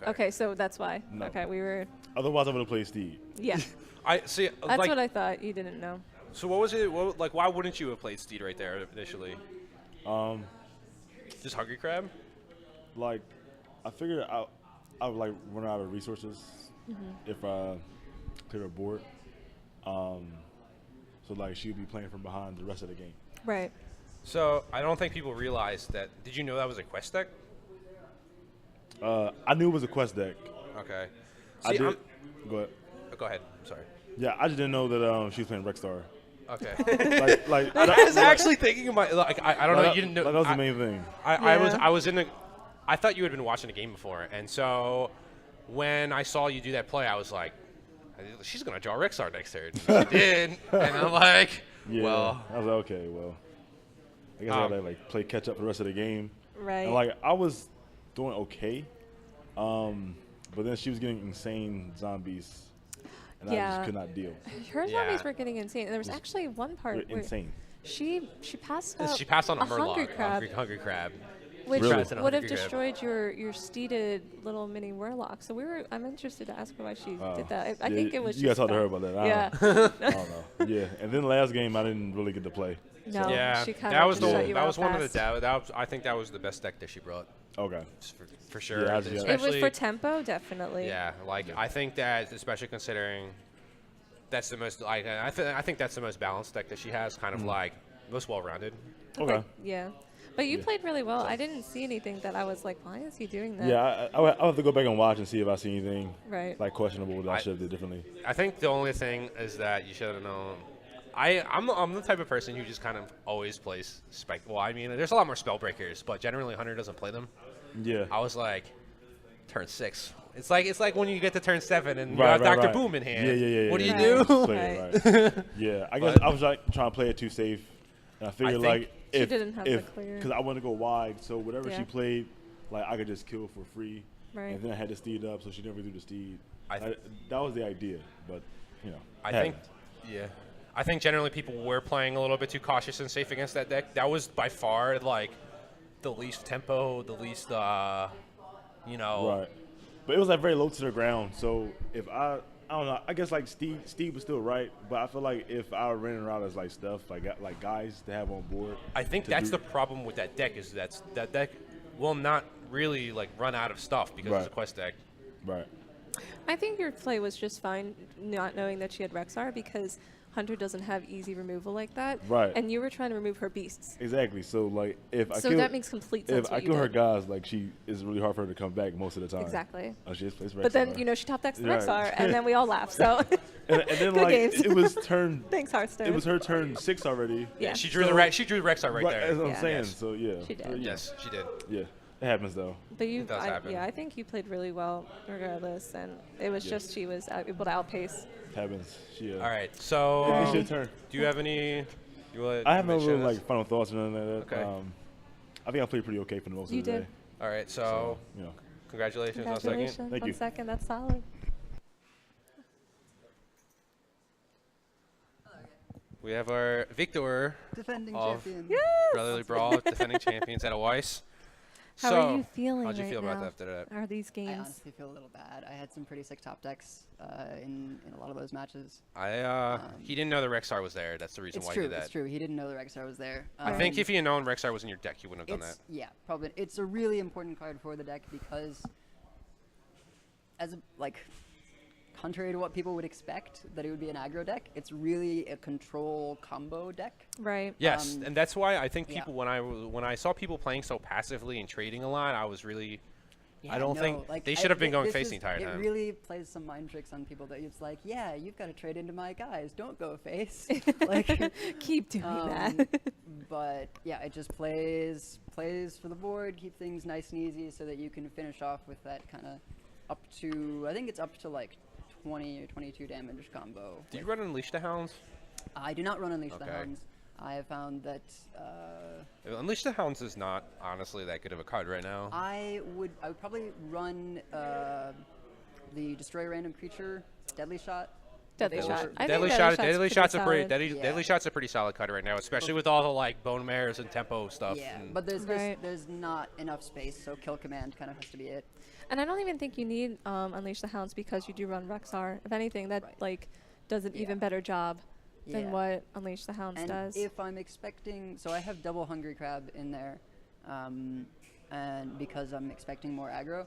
Okay, so that's why. No. Okay, we were. Otherwise, I would have played Steve. Yeah, I see. that's like, what I thought. You didn't know. So what was it? Like, why wouldn't you have played Steed right there initially? Just Hungry Crab? Like, I figured I would like run out of resources if I clear a board. So like she would be playing from behind the rest of the game. Right. So I don't think people realize that. Did you know that was a quest deck? I knew it was a quest deck. Okay. I See, did. Go ahead. Go ahead. I'm sorry. Yeah, I just didn't know that she was playing Rexstar. Okay. like I was actually thinking about like I don't know. You didn't know. That was the main thing. I was in the. I thought you had been watching the game before, and so when I saw you do that play, I was like, she's gonna draw Rexar next turn. She did, and I'm like, Yeah. well. I was like, okay, well, I guess I gotta like play catch up for the rest of the game. Right. And like I was doing okay, but then she was getting insane zombies, and I just could not deal. Her Yeah. zombies were getting insane. And there was actually one part They're where insane. she passed up She passed on a hungry Murloc, crab, hungry crab. which Really? Passed on a would have hungry crab. destroyed your steeded little mini Warlock. So I'm interested to ask her why she did that. I Yeah, think it was you just gotta talk to her dumb. about that. Yeah. I don't know. Yeah, and then the last game I didn't really get to play. No, Yeah, she kind that of was just shut you that out was one of the fast. I think that was the best deck that she brought. Okay. Just for sure. Yeah, I just- It was Especially- for tempo, definitely. Yeah, like I think that, especially considering that's the most like I think that's the most balanced deck that she has, kind of like most well-rounded. Okay. Yeah. But you Yeah. played really well. I didn't see anything that I was like, why is he doing that? Yeah, I'll have to go back and watch and see if I see anything Right. like questionable that I should have did differently. I think the only thing is that you should have known. I'm the type of person who just kind of always plays spec. Well, I mean, there's a lot more spell breakers, but generally Hunter doesn't play them. Yeah. I was like, turn 6. It's like when you get to turn 7 and you Right, have right, Dr. right. Boom in hand. Yeah. What do you Right. do? Play it, Right. right. Yeah, I guess But- I was like trying to play it too safe. And I figured think like She if didn't have the clear. because I wanted to go wide, so whatever Yeah. she played, like I could just kill for free. Right. And then I had to steed up, so she never threw the steed. I- That was the idea, but you know. I it think, happened. yeah. I think generally people were playing a little bit too cautious and safe against that deck. That was by far like the least tempo, the least, you know. Right. But it was like very low to the ground, so if I don't know, I guess like Steve was still right, but I feel like if I ran around as like stuff like guys to have on board. I think to that's do- the problem with that deck is that deck will not really like run out of stuff because it's a Right. quest deck. Right. I think your play was just fine, not knowing that she had Rexar, because Hunter doesn't have easy removal like that. Right. And you were trying to remove her beasts. Exactly. So like if I So kill, that makes complete sense. if what I you kill her did. guys, like she is really hard for her to come back most of the time. Exactly. Oh, she just plays But then, Rexar. you know, she top decks the Right. Rexar, and then we all laugh. So and then good like games. it was turn. thanks, Hearthstone. It was her turn 6 already. Yeah. She drew So- she drew Rexar right That's there. what Yeah. I'm saying. Yes. So yeah. She did. So, yeah. Yes, she did. Yeah. It happens though. But you, It does happen. yeah, I think you played really well regardless, and it was Yeah. just she was able to outpace. It happens. She. All right, so It's your turn. do you have any? You wanna I have no mention real this? like final thoughts or anything like that. Okay. I think I played pretty okay for the most You of the did. day. All right, so So you know. congratulations on second. Congratulations. Thank on you. second, that's solid. We have our Victor Defending of champion. Brotherly Brawl, defending champions at Weiss. How so, are you feeling how'd you right feel now? about that after that? Are these I games? honestly feel a little bad. I had some pretty sick top decks in a lot of those matches. He didn't know the Rexar was there. That's the reason It's why true. he did that. It's true. He didn't know the Rexar was there. I think if he had known Rexar was in your deck, he wouldn't have done it's that. yeah, probably it's a really important card for the deck because, as a, like, contrary to what people would expect, that it would be an aggro deck. It's really a control combo deck. Right. Yes, and that's why I think yeah. people when I saw people playing so passively and trading a lot, I was really Yeah, I don't no, think like, they should have been going this face is- the entire time. It really plays some mind tricks on people that it's like, yeah, you've got to trade into my guys. Don't go face. Like, Keep doing that. but yeah, it just plays for the board, keep things nice and easy, so that you can finish off with that kind of up to, I think it's up to like 20 or 22 damage combo. Do you run Unleash the Hounds? I do not run Unleash the Okay. Hounds. I have found that Unleash the Hounds is not honestly that good of a card right now. I would probably run the Destroy Random Creature Deadly Shot. Deadly Or- Shot. I think Deadly Deadly Shot's pretty a pretty solid. Deadly Shot's a pretty solid card right now, especially with all the like bone mares and tempo stuff. Yeah, and- but there's Right. there's not enough space, so Kill Command kind of has to be it. And I don't even think you need Unleash the Hounds because you do run Rexar. If anything, that Right. like does an Yeah. even better job than Yeah. what Unleash the Hounds And does. if I'm expecting, so I have double Hungry Crab in there, and because I'm expecting more aggro,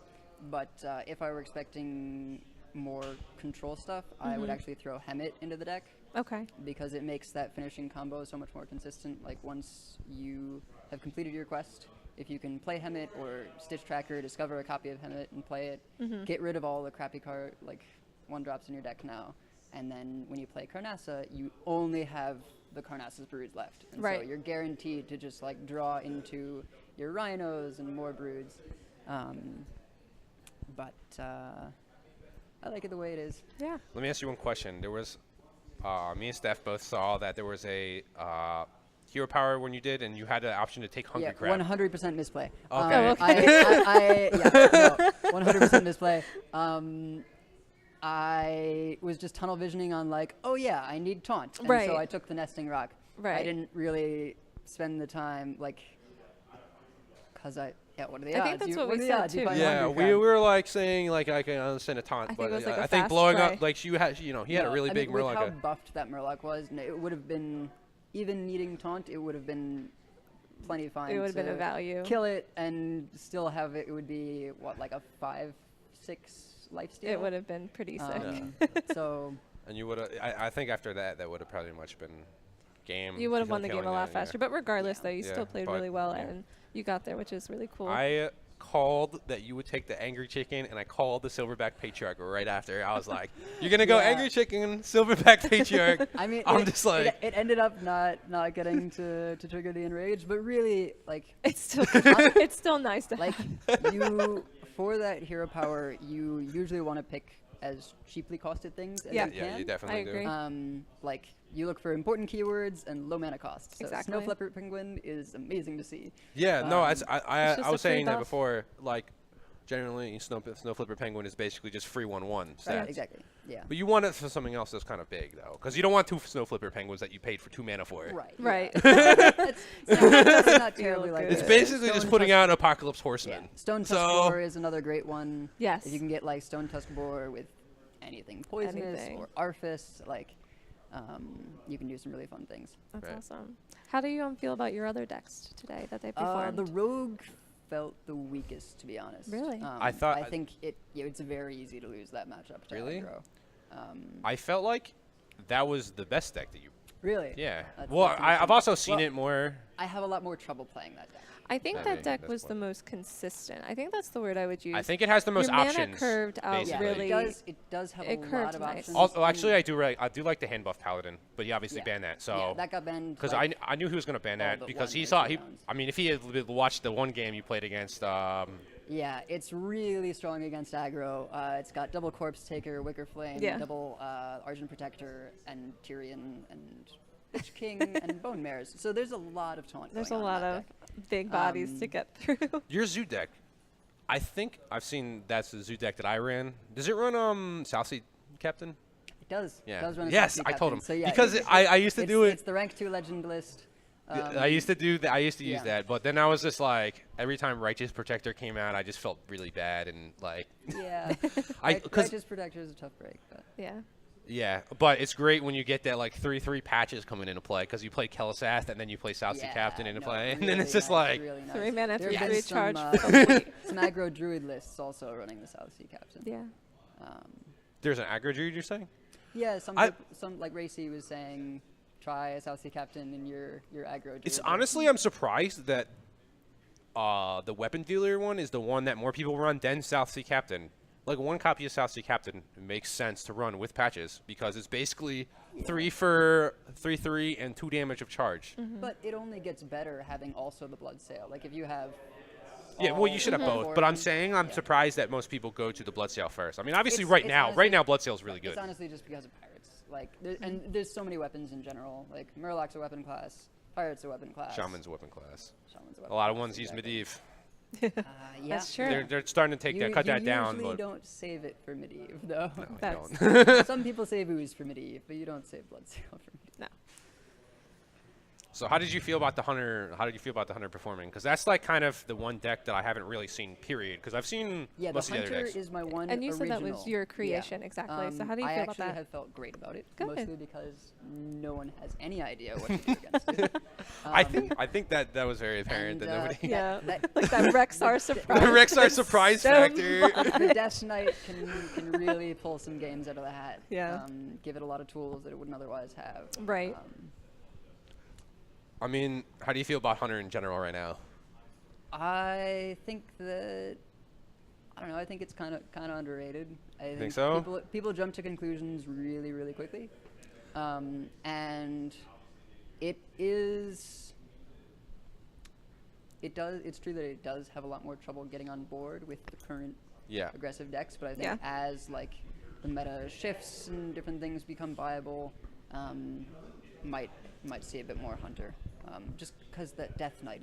but if I were expecting more control stuff, I would actually throw Hemet into the deck, Okay. because it makes that finishing combo so much more consistent. Like once you have completed your quest, if you can play Hemet or Stitch Tracker, discover a copy of Hemet and play it, get rid of all the crappy card like one drops in your deck now, and then when you play Carnassa, you only have the Carnassa's broods left, and so Right. you're guaranteed to just like draw into your rhinos and more broods. But I like it the way it is. Yeah. Let me ask you one question. There was, me and Steph both saw that there was a hero power when you did, and you had the option to take Hungry Yeah, Crab. 100% misplay. Okay. Oh, okay. Yeah, no, 100% misplay. I was just tunnel visioning on like, oh yeah, I need taunt, and Right. so I took the nesting rock. I Right. didn't really spend the time like, cause what are the I odds? think that's You- what what we are the said, odds you too. find Yeah, Hungry we Crab? were like saying like I can understand a taunt, I think but it was like I a think fast blowing try. up like he had he had a No, really I big mean, with how Murloc. buffed that Murloc was, it would have been, even needing taunt, it would have been plenty fine. It would have been to a value. Kill it and still have it. It would be what, like a 5-6 lifesteal. It would have been pretty sick. So And you would have. I think after that would have probably much been game. You would have if won the game killing a lot that, yeah. faster. But regardless, Yeah. though, you Yeah, still played but- really well, yeah. and you got there, which is really cool. I called that you would take the Angry Chicken, and I called the Silverback Patriarch right after. I was like, "You're gonna go Yeah. Angry Chicken, Silverback Patriarch." I mean, I'm it, just like, it ended up not getting to trigger the enrage, but really like it's still it's still nice to like have. you for that hero power, you usually want to pick as cheaply costed things as Yeah. you yeah, can. you definitely I agree. do. Like you look for important keywords and low mana cost. So Exactly. Snow Flipper Penguin is amazing to see. Yeah, no, Um, it's, I it's just was a free saying that buff. before. Like, generally, Snow Flipper Penguin is basically just free 1/1 stats. Right, exactly. Yeah. But you want it for something else that's kind of big, though, because you don't want two Snow Flipper Penguins that you paid for 2 mana for. Right. Right. It's not terribly Feel like good. It's that. basically just Stone putting Tusk- out Apocalypse Yeah. Horseman. Stone Tusk So- Boar is another great one. Yes. If you can get like Stone Tusk Boar with anything poisonous Anything. or Arfis, like you can do some really fun things. That's Right. awesome. How do you feel about your other decks today that they performed? The Rogue felt the weakest, to be honest. Really? I thought- I think it's very easy to lose that matchup. To Really? aggro. I felt like that was the best deck that you. Really? Yeah. That's- Well, that's I've interesting. also seen Well, it more. I have a lot more trouble playing that deck. I think I that mean, deck that's was the one. most consistent. I think that's the word I would use. I think it has the most Your mana options. curved out basically. really- It does have it a lot curved of nice. options. Also, and- actually, I do like the hand buff Paladin, but he obviously Yeah. banned that. yeah, So that got banned. because like, I knew he was gonna ban all that but because one he or saw two he. rounds. I mean, if he had watched the one game you played against. Yeah, it's really strong against aggro. It's got double Corpse Taker, Wicker Flame, Yeah. double Argent Protector, and Tyrion, and Witch King, and Bone Mares. So there's a lot of taunt. There's a going on lot in that of deck. big bodies to get through. Your Zoo deck, I think I've seen that's the Zoo deck that I ran. Does it run South Sea Captain? It does. Yeah. It does run a Yes, South I Sea told him Captain. So, yeah, because I used to do it. It's the rank 2 legend list. I used to do that. I used to use yeah. that, but then I was just like, every time Righteous Protector came out, I just felt really bad and like, Yeah. I- 'cause- Righteous Protector is a tough break. But Yeah. yeah. But it's great when you get that like 3/3 patches coming into play because you play Kelasath and then you play South Sea yeah, Captain into no, play, and really then it's just nice, like, really nice. 3 mana, There 3 have 3 been charge. some aggro druid lists also running the South Sea Captain. Yeah. there's an aggro druid you're saying? Yeah, some I- like Racy was saying, try a South Sea Captain in your aggro. It's druid list. honestly, I'm surprised that the weapon dealer one is the one that more people run than South Sea Captain. Like, one copy of South Sea Captain makes sense to run with patches because it's basically 3 for 3/3 and 2 damage of charge. But it only gets better having also the blood sail. Like if you have. Yeah, well, you should have both. But I'm saying I'm surprised that most people go to the blood sail first. I mean, obviously, right now, blood sail is really good. It's honestly just because of pirates. Like, and there's so many weapons in general. Like Murloc's a weapon class, pirates a weapon class, Shaman's a weapon class. Shaman's a weapon A lot of class, ones use exactly. Medivh. Yeah. That's true. They're starting to take that, cut that down. You usually But don't save it for Medivh, though. no, I That's- don't. Some people save Ooze for Medivh, but you don't save Blood Sail for Medivh. No. So how did you feel about the Hunter? How did you feel about the Hunter performing? Because that's like kind of the one deck that I haven't really seen. Period. Because I've seen Yeah, most the of the other Hunter decks. is my one And you said that was original. your creation, exactly. So how do you I feel about actually that? have felt great about it, Good. mostly because no one has any idea what to do against it. I think that was very apparent and, that nobody. Yeah. that- Like that Rexar surprise. The Rexar surprise so factor. the Death Knight can really pull some games out of the hat. Yeah. Give it a lot of tools that it wouldn't otherwise have. Right. I mean, how do you feel about Hunter in general right now? I think that I don't know. I think it's kind of underrated. I think so? People jump to conclusions really, really quickly, and it is. It's true that it does have a lot more trouble getting on board with the current Yeah. aggressive decks, but I think Yeah. as like the meta shifts and different things become viable, might see a bit more Hunter, just because that Death Knight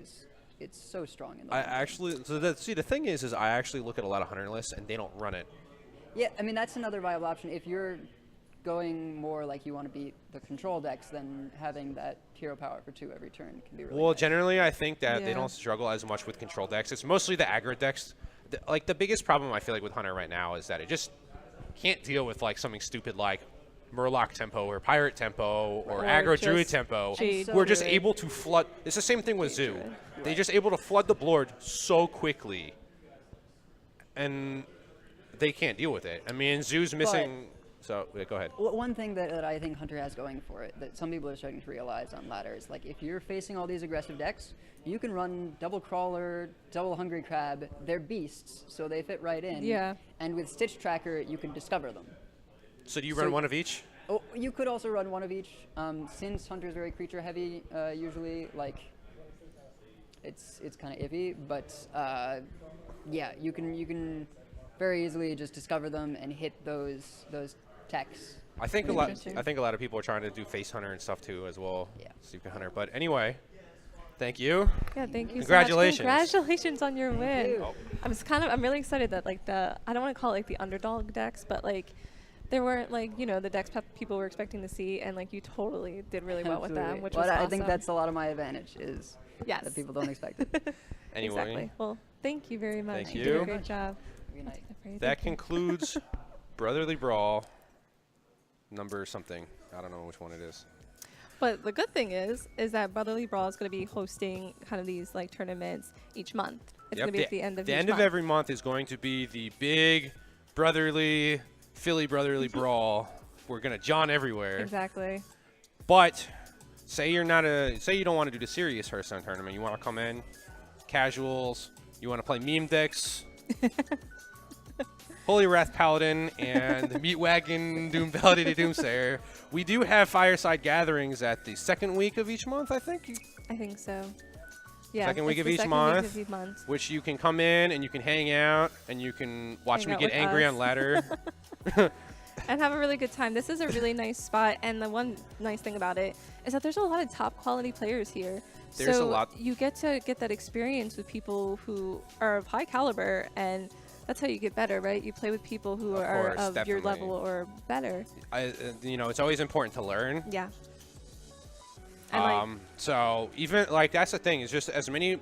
it's so strong in the I long run. actually, the thing is I actually look at a lot of Hunter lists and they don't run it. Yeah, I mean that's another viable option if you're going more like you want to beat the control decks, then having that hero power for 2 every turn can be really Well, nice. generally, I think that they Yeah. don't struggle as much with control decks. It's mostly the aggro decks. Like, the biggest problem I feel like with Hunter right now is that it just can't deal with, like, something stupid like Murloc tempo or Pirate tempo or Or aggro Druid just tempo. Jade so We're just Druid. able to flood. It's the same thing with Jade Zoo. Druid. They're just able to flood the board so quickly. And they can't deal with it. I mean, Zoo's missing. So, yeah, go ahead. One thing that I think Hunter has going for it that some people are starting to realize on ladder is like if you're facing all these aggressive decks, you can run double crawler, double hungry crab. They're beasts, so they fit right in. Yeah. And with Stitch Tracker, you can discover them. So, do you So- run one of each? Oh, you could also run one of each. Since Hunter's very creature heavy, usually like it's kind of iffy, but yeah, you can very easily just discover them and hit those techs. I think a lot. Interesting. I think a lot of people are trying to do face hunter and stuff too as well. Yeah. Stupid hunter. But anyway, thank you. Yeah, thank you Congratulations. so much. Congratulations on your win. you. I'm really excited that like I don't want to call it like the underdog decks, but like there weren't like, the decks people were expecting to see, and like you totally did really well with them, Absolutely. which Well, was I awesome. think that's a lot of my advantage is Yes. that people don't expect it. Anyway, Exactly. Well, thank you very much. Thank You did you. a great job. Good night. that concludes Brotherly Brawl number something. I don't know which one it is. But the good thing is that Brotherly Brawl is going to be hosting kind of these like tournaments each month. It's going to be at the end of the each end month. of every month is going to be the big Brotherly Philly Brotherly Brawl. We're gonna John everywhere. Exactly. But say you don't want to do the serious Hearthstone tournament. You want to come in, casuals. You want to play meme decks. Holy Wrath Paladin and the Meat Wagon Doom Validated Doomsayer. We do have fireside gatherings at the second week of each month, I think, I think so. Yeah. Second week it's of the each second month. Week of each month. which you can come in and you can hang out and you can watch Hang me out get with angry us. on ladder. And have a really good time. This is a really nice spot, and the one nice thing about it is that there's a lot of top quality players here. There's a so lot. You get to get that experience with people who are of high caliber, and that's how you get better, right? You play with people who Of are course, of your definitely. level or better. It's always important to learn. Yeah. And like, So even like that's the thing is just the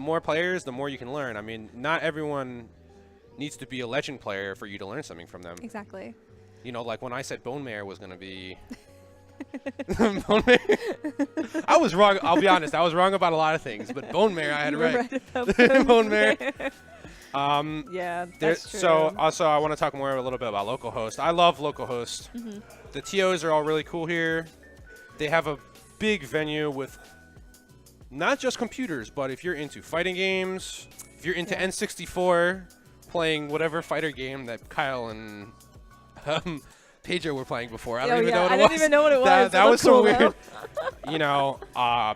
more players, the more you can learn. I mean, not everyone needs to be a legend player for you to learn something from them. exactly. Like when I said Bone Mare was going to be Bone Mare. I was wrong. I'll be honest. I was wrong about a lot of things, but Bone Mare I had it You were right. about Bone Mare. Yeah, that's true. So also I want to talk more a little bit about localhost. I love localhost. The TOs are all really cool here. They have a big venue with not just computers, but if you're into fighting games, if you're into Yeah. N64, playing whatever fighter game that Kyle and Pedro were playing before. I don't Oh, even yeah, know what I it didn't was. even know what it was. That It was looked so cool, weird. You know,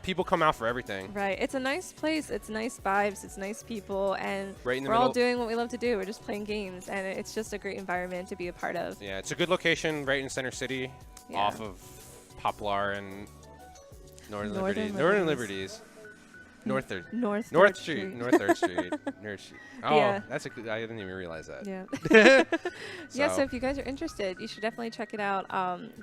people come out for everything. Right. It's a nice place. It's nice vibes. It's nice people. And Right in the we're all middle. doing what we love to do. We're just playing games. And it's just a great environment to be a part of. Yeah, it's a good location right in Center City, Yeah. off of Poplar and Northern Northern Liberties. Northern Liberties. Liberties. North Third. North North Third Street. North Third Street. North Street. Oh, Yeah. that's a good. I didn't even realize that. Yeah. Yeah, so So- if you guys are interested, you should definitely check it out.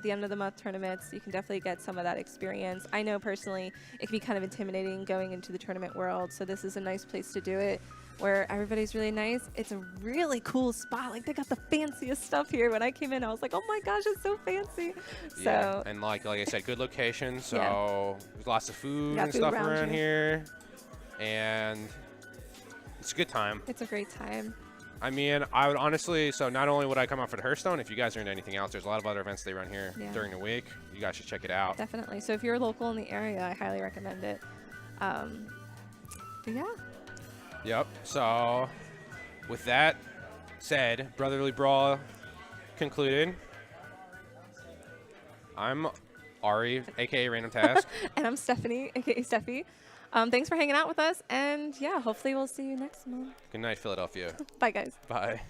The end of the month tournaments, you can definitely get some of that experience. I know personally it can be kind of intimidating going into the tournament world, so this is a nice place to do it where everybody's really nice. It's a really cool spot. Like, they got the fanciest stuff here. When I came in, I was like, oh my gosh, it's so fancy. Yeah, So, and like I said, good location. So Yeah. there's lots of food Got and food stuff around around you. here, and it's a good time. it's a great time. I mean, I would honestly. So not only would I come out for the Hearthstone, if you guys are into anything else, there's a lot of other events they run here Yeah. during the week. You guys should check it out. Definitely. So if you're local in the area, I highly recommend it. But yeah. Yep. So with that said, Brotherly Brawl concluded. I'm Ari, aka Random Task. And I'm Stephanie, aka Steffi. Thanks for hanging out with us. And yeah, hopefully we'll see you next month. Good night, Philadelphia. Bye, guys. Bye.